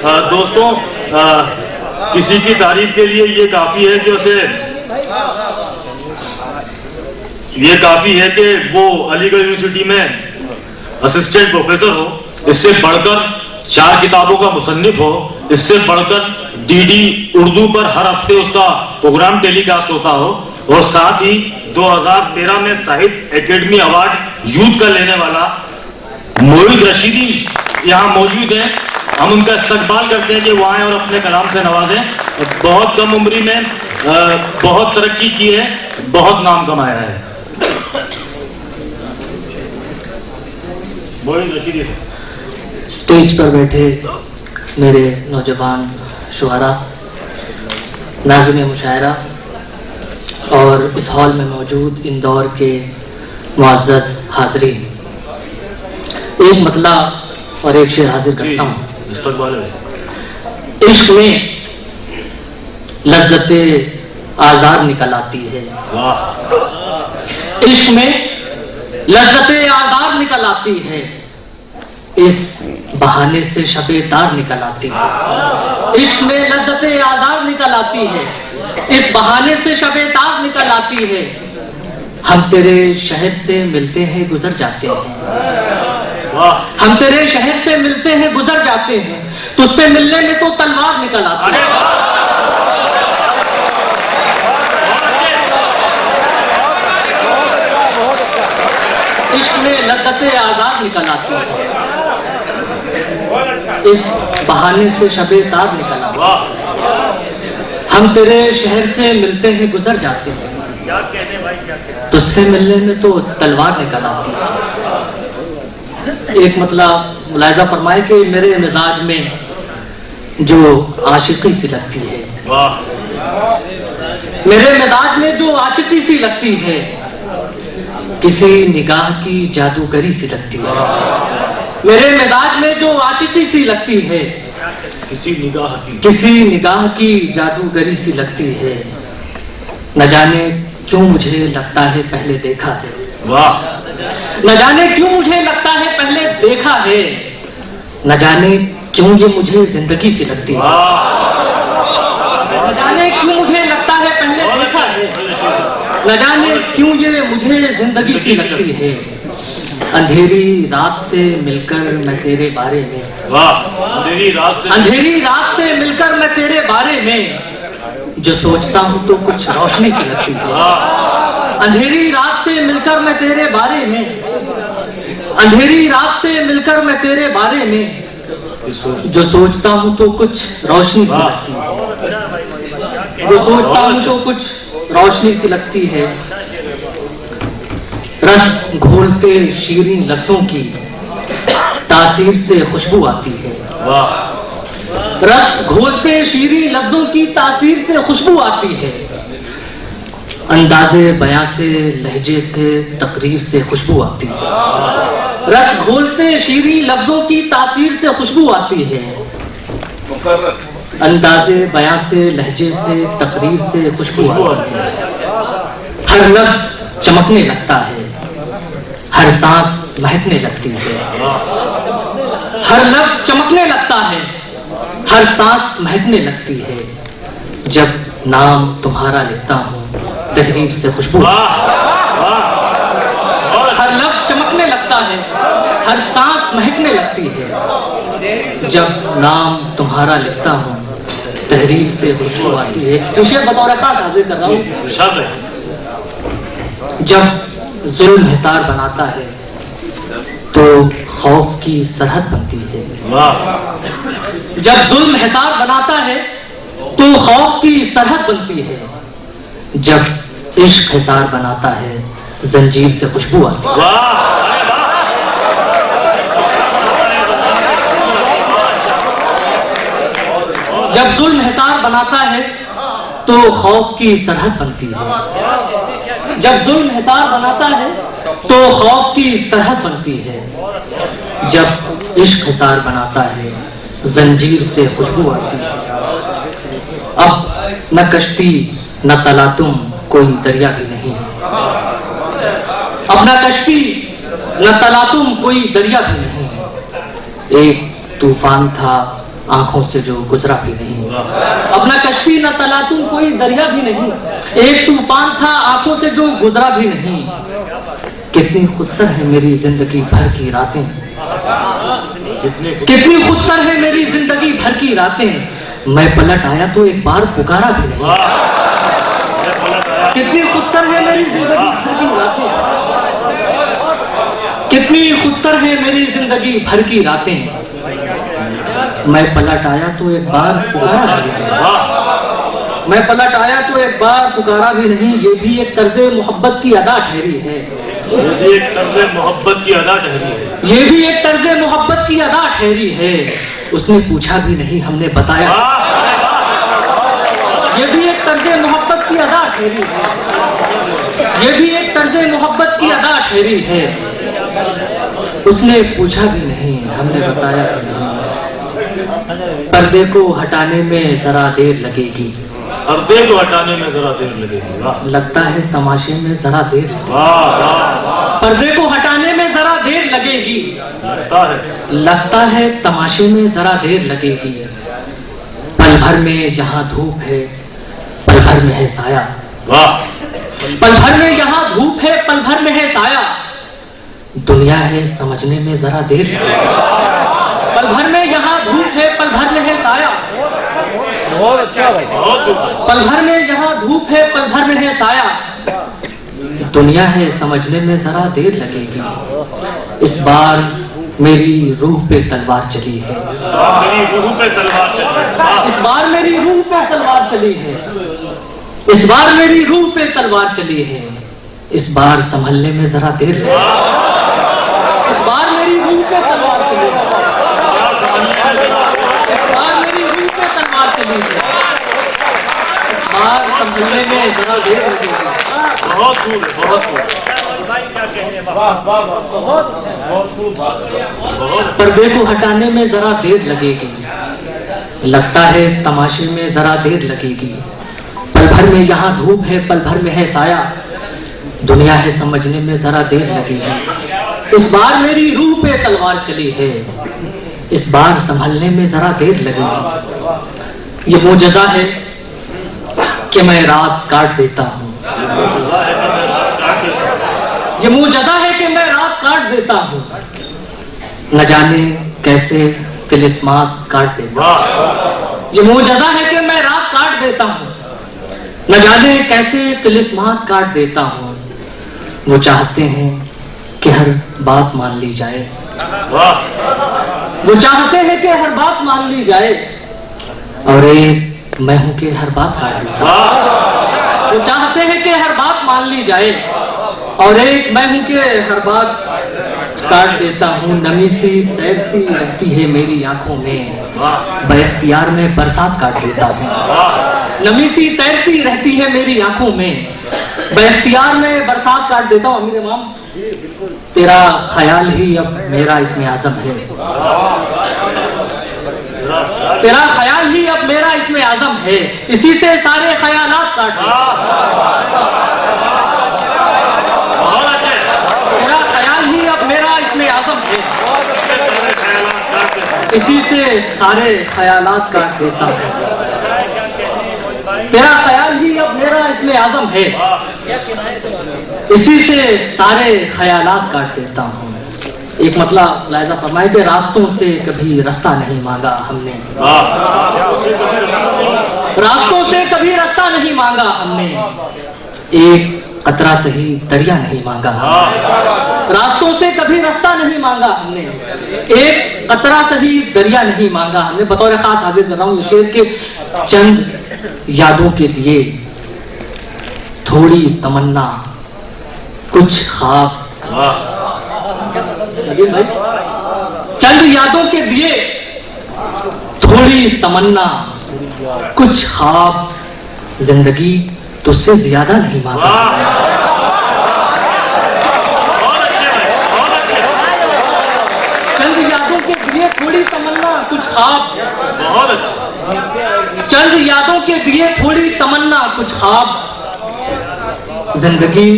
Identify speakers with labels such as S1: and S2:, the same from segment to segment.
S1: दोस्तों, किसी की तारीफ के लिए ये काफी है कि वो अलीगढ़ यूनिवर्सिटी में असिस्टेंट प्रोफेसर हो, इससे बढ़कर 4 किताबों का मुसन्निफ हो, इससे बढ़कर डीडी उर्दू पर हर हफ्ते उसका प्रोग्राम टेलीकास्ट होता हो, और साथ ही 2013 में साहित्य एकेडमी अवार्ड यूथ का लेने वाला मोहित रशीदी यहाँ मौजूद हैं। हम उनका इस्तकबाल करते हैं कि वो आए और अपने कलाम से नवाजें। बहुत कम उम्र में बहुत तरक्की की है, बहुत नाम कमाया है। मोहित रशीदी से
S2: स्टेज पर बैठे मेरे नौजवान शुआरा, नाज़िम मुशायरा और इस हॉल में मौजूद इंदौर के मुअज़्ज़ज़ हाज़रीन, एक मतला और एक शेर हाजिर करता हूँ। इश्क में लज्जते आज़ाद निकल आती है, इश्क में लज्जते आज़ाद निकल आती है, इस बहाने से शबे तार निकल आती है। इश्क में लज्जते आज़ाद निकल आती है, इस बहाने से शबे तार निकल आती है। हम तेरे शहर से मिलते हैं गुजर जाते हैं, हम तेरे शहर से मिलते हैं गुजर जाते हैं, तुझसे मिलने में तो तलवार निकल आती है। इश्क में लज्जते आज़ाद निकल आती है, इस बहाने से शबे तार निकल आती है। हम तेरे शहर से मिलते हैं गुजर जाते हैं, तुझसे मिलने में तो तलवार निकल आती है। एक मतलब मुलाहिजा फरमाए कि मेरे मिजाज में जो आशिकी सी लगती है, मेरे मिजाज में जो आशिकी सी लगती है, किसी निगाह की जादूगरी सी लगती है। मेरे मिजाज में जो आशिकी सी लगती है, किसी निगाह की जादूगरी सी लगती है। न जाने क्यों मुझे लगता है पहले देखा है, न जाने क्यों मुझे लगता है पहले देखा है, न जाने क्यों ये मुझे जिंदगी सी लगती है, न जाने क्यों मुझे लगता है पहले देखा है, न जाने क्यों ये मुझे जिंदगी सी लगती है। अंधेरी रात से मिलकर मैं तेरे बारे में, अंधेरी रात से मिलकर मैं तेरे बारे में जो सोचता हूँ तो कुछ रोशनी सी लगती है। अंधेरी रात से मिलकर मैं तेरे बारे में, अंधेरी रात से मिलकर मैं तेरे बारे में जो सोचता हूँ तो कुछ रोशनी सी लगती है, जो सोचता हूँ तो कुछ रोशनी सी लगती है। रस घोलते शीरीन लफ्जों की तासीर से खुशबू आती है, रस घोलते शीरीन लफ्जों की तासीर से खुशबू आती है। अंदाजे बयां से लहजे से तकरीर से खुशबू आती है, रस घोलते शीरीन लफ्जों की तासीर से खुशबू आती है। अंदाजे बयां से लहजे से तकरीर से खुशबू आती है। हर लफ्ज चमकने लगता है, हर सांस महकने लगती है। हर लफ्ज चमकने लगता है, हर सांस महकने लगती है। जब नाम तुम्हारा लिखता हूँ तहरीर से खुशबू, हर लफ्ज चमकने लगता है, हर सांस महकने लगती है। जब नाम तुम्हारा लिखता हूँ तहरीर से खुशबू आती है। विषय बतौर खास हाजिर कर रहा हूँ। जब जुल्म हिसार बनाता है तो खौफ की सरहद बनती है, जब जुल्म हिसार बनाता है तो खौफ की सरहद बनती है। जब इश्क हिसार बनाता है जंजीर से खुशबू आती है। जब जुल्म हिसार बनाता है तो खौफ की सरहद बनती है। जब जुल्म हिसार बनाता है तो खौफ की सरहद बनती है। जब इश्क हिसार बनाता है जंजीर से खुशबू आती है। अब न कश्ती न तलातुम कोई दरिया भी नहीं, अब न कश्ती न तलातुम कोई दरिया भी नहीं। एक तूफान था आंखों से जो गुजरा भी नहीं। अपना कश्ती न तलातूं कोई दरिया भी नहीं, एक तूफान था आंखों से जो गुजरा भी नहीं। कितनी खुदसर है मेरी जिंदगी भर की रातें, कितनी खुदसर है मेरी जिंदगी भर की रातें। मैं पलट आया तो एक बार पुकारा भी नहीं। कितनी खुदसर है मेरी जिंदगी भर की रातें, कितनी खुदसर है मेरी जिंदगी भर की रातें। मैं पलट आया तो एक बार पुकारा भी नहीं। मैं पलट आया तो एक बार पुकारा भी नहीं। ये भी एक तर्ज़े मोहब्बत की अदा ठहरी है,
S1: ये भी एक तर्ज़े मोहब्बत की अदा ठहरी है,
S2: ये भी एक तर्ज़े मोहब्बत की अदा ठहरी है। उसने पूछा भी नहीं हमने बताया, ये भी एक तर्ज़े मोहब्बत की अदा ठहरी है, ये भी एक तर्ज़े मोहब्बत की अदा ठहरी है। उसने पूछा भी नहीं हमने बताया भी नहीं। पर्दे को हटाने में जरा देर लगेगी,
S1: पर्दे को हटाने में जरा देर लगेगी।
S2: लगता है तमाशे में जरा देर लगेगी। पर्दे को हटाने में जरा देर लगेगी, लगता है तमाशे में जरा देर लगेगी। पल भर में यहाँ धूप है, पल भर में है साया। पल भर में यहाँ धूप है, पल भर में है साया। दुनिया है समझने में जरा देर लगेगी। पल भर में यहाँ धूप है, पल भर में है साया।
S3: बहुत अच्छा भाई,
S2: पल भर में यहाँ धूप है, पल भर में है साया। दुनिया है समझने में जरा देर लगेगी। इस बार मेरी रूह पे तलवार चली है,
S1: मेरी रूह पे तलवार चली है।
S2: इस बार मेरी रूह पे तलवार चली है, इस बार मेरी रूह पे तलवार चली है। इस बार संभलने में जरा देर लगेगी। इस बार मेरी रूह पे तलवार चली है, इस बार मेरी रूह पे तलवार चली है। इस बार संभलने में जरा देर लगेगी।
S1: बहुत दूर है, बहुत दूर।
S2: पर्दे को हटाने में जरा देर लगेगी, लगता है तमाशे में जरा देर लगेगी। पल भर में यहाँ धूप है, पल भर में है साया। दुनिया है समझने में जरा देर लगेगी। इस बार मेरी रूह पे तलवार चली है, इस बार संभलने में जरा देर लगेगी। ये मुजज़ा है कि मैं रात काट देता हूँ, ये मुजज़ा है कि मैं रात काट देता हूँ। न जाने कैसे तिलिस्मात काट देता हूँ। ये मुजज़ा है कि मैं रात काट देता हूँ, न जाने कैसे तिलिस्मात काट देता हूँ। वो चाहते हैं कि हर बात मान ली जाए, वो चाहते हैं कि हर बात मान ली जाए, और एक मैं हूं कि हर बात काट देता हूं। वो चाहते हैं कि हर बात मान ली जाए, और एक मैं हूं कि हर बात काट देता हूँ। नमी सी तैरती रहती है मेरी आंखों में, बख्तियार में बरसात काट देता हूँ। नमी सी तैरती रहती है मेरी आंखों में, बख्तियार में बरसात काट देता हूँ। अमीर इमाम, तेरा ख्याल ही अब मेरा इसमें आज़म है, तेरा ख्याल ही अब मेरा इसमें आज़म है। इसी से सारे ख्यालात काट देता हूँ। तेरा ख्याल ही अब मेरा इसमें आज़म है, इसी से सारे ख्यालात काट देता हूँ। तेरा ख्याल ही अब मेरा इसमें आज़म है, इसी से सारे ख्यालात काट देता हूँ। एक मतलब लायजा फरमाए कि रास्तों से कभी रास्ता नहीं मांगा हमने, रास्तों से कभी रास्ता नहीं मांगा हमने, एक कतरा सही दरिया नहीं मांगा। रास्तों से कभी रास्ता नहीं मांगा हमने, एक कतरा सही दरिया नहीं मांगा हमने। बतौर खास हाजिर कर रहा हूँ ये शेर के चंद यादों के दिए, थोड़ी तमन्ना कुछ ख्वाब। चंद यादों के दिए, थोड़ी तमन्ना कुछ ख्वाब, जिंदगी तुझसे ज्यादा नहीं मांगा। चंद यादों के दिए, थोड़ी तमन्ना कुछ ख्वाब।
S1: बहुत अच्छा।
S2: चंद यादों के दिए, थोड़ी तमन्ना कुछ ख्वाब, जिंदगी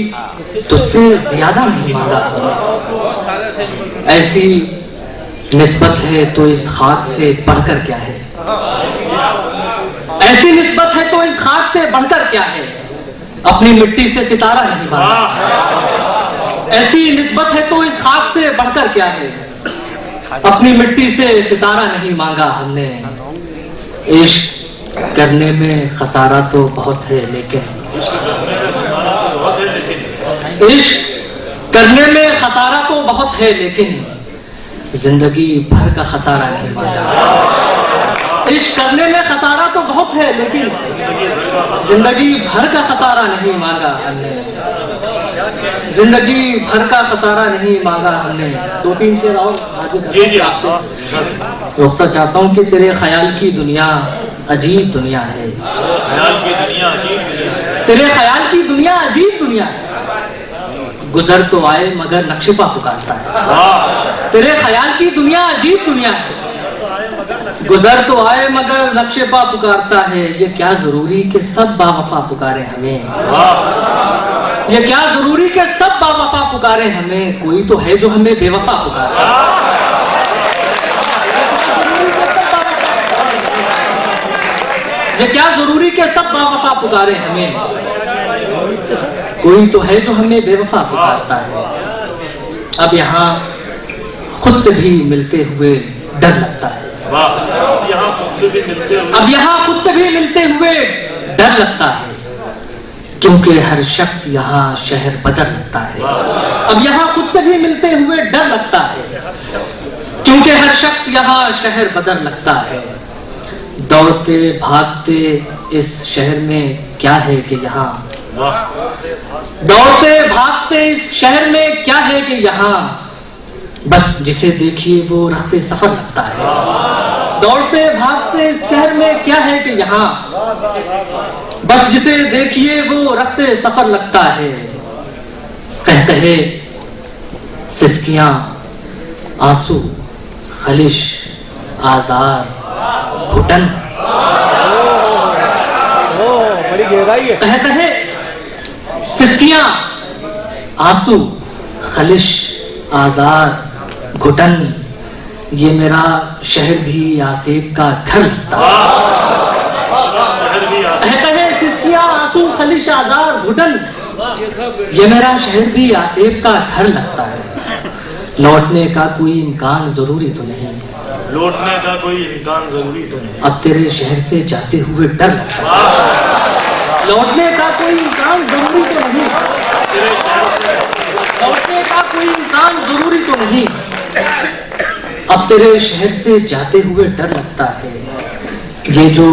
S2: तुझसे ज्यादा नहीं मांगा। ऐसी निस्बत है तो इस खाक से बढ़कर क्या है। ऐसी निस्बत है तो इस खाक से बढ़कर क्या है, अपनी मिट्टी से सितारा नहीं मांगा। ऐसी निस्बत है तो इस खाक से बढ़कर क्या है, अपनी मिट्टी से सितारा नहीं मांगा हमने। इश्क करने में खसारा तो बहुत है लेकिन इश्क करने में खसारा तो बहुत है लेकिन जिंदगी भर का खसारा नहीं मांगा। इश्क करने में खसारा तो बहुत है लेकिन जिंदगी भर का खसारा नहीं मांगा हमने। जिंदगी भर का खसारा नहीं मांगा हमने। 2-3 शेर और
S1: जी
S2: आपसे रुखसत चाहता हूँ कि तेरे ख्याल की दुनिया अजीब दुनिया है।
S1: ख्याल की दुनिया अजीब दुनिया है।
S2: तेरे ख्याल की दुनिया अजीब दुनिया है। गुजर तो आए मगर नक्शेपा पुकारता है। तेरे ख्याल की दुनिया अजीब दुनिया है। गुजर तो आए मगर नक्शेपा पुकारता है। ये क्या जरूरी कि सब बावफा पुकारे हमें। ये क्या जरूरी कि सब बावफा पुकारे हमें। कोई तो है जो हमें बेवफा पुकारे। ये क्या जरूरी कि सब बावफा पुकारे हमें। कोई तो है जो हमें बेवफा पुकारता है। अब यहाँ खुद से भी मिलते हुए डर लगता है।
S1: अब यहाँ खुद से भी मिलते हुए
S2: अब यहाँ खुद से भी मिलते हुए डर लगता है क्योंकि हर शख्स यहाँ शहर बदर लगता है। अब यहाँ खुद से भी मिलते हुए डर लगता है क्योंकि हर शख्स यहाँ शहर बदर लगता है। दौड़ते भागते इस शहर में क्या है कि यहाँ दौड़ते भागते इस शहर में क्या है कि यहाँ बस जिसे देखिए वो रास्ते सफर लगता है। दौड़ते भागते इस शहर में क्या है कि यहाँ बस जिसे देखिए वो रास्ते सफर लगता है। कह कहे सिसकियां आंसू खलिश आजार घुटन।
S3: बड़ी गहराई है।
S2: कह कहे सिसकियां आंसू खलिश आजार घुटन। ये मेरा शहर भी आसेब का घर लगता है। कहे सिसकियां आंसू खलिश आजार घुटन। ये मेरा शहर भी आसेब का घर लगता है। लौटने का कोई इम्कान जरूरी तो नहीं।
S1: लौटने का कोई इम्कान जरूरी तो नहीं।
S2: अब तेरे शहर से जाते हुए डर लगता है। लौटने का कोई इम्कान जरूरी तो नहीं। लौटने का कोई इम्कान जरूरी तो नहीं। अब तेरे शहर से जाते हुए डर लगता है। ये जो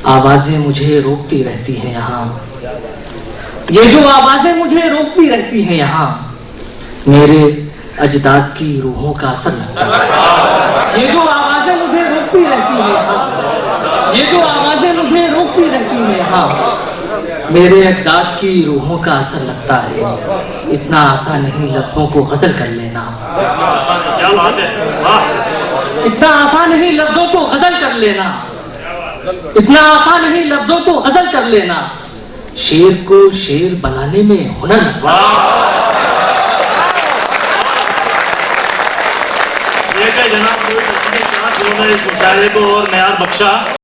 S2: आवाजें मुझे रोकती रहती हैं यहाँ, ये जो आवाजें मुझे रोकती रहती हैं यहाँ, मेरे अजदाद की रूहों का असर लगता है। ये जो आवाजें मुझे रोकती रहती हैं यहाँ, ये जो आवाजें मुझे रोकती रहती हैं यहाँ, मेरे अजदाद की रूहों का असर लगता है। इतना आसान नहीं लफ्जों को गजल कर लेना।
S1: क्या बात है, वाह।
S2: इतना आसान नहीं लफ्जों को गजल कर लेना। इतना आसान नहीं लफ्जों को गजल कर लेना। शेर को शेर बनाने में हुनर लगता है।
S1: ये क्या जनाब, इस मुशायरे को और नयार बख्शा।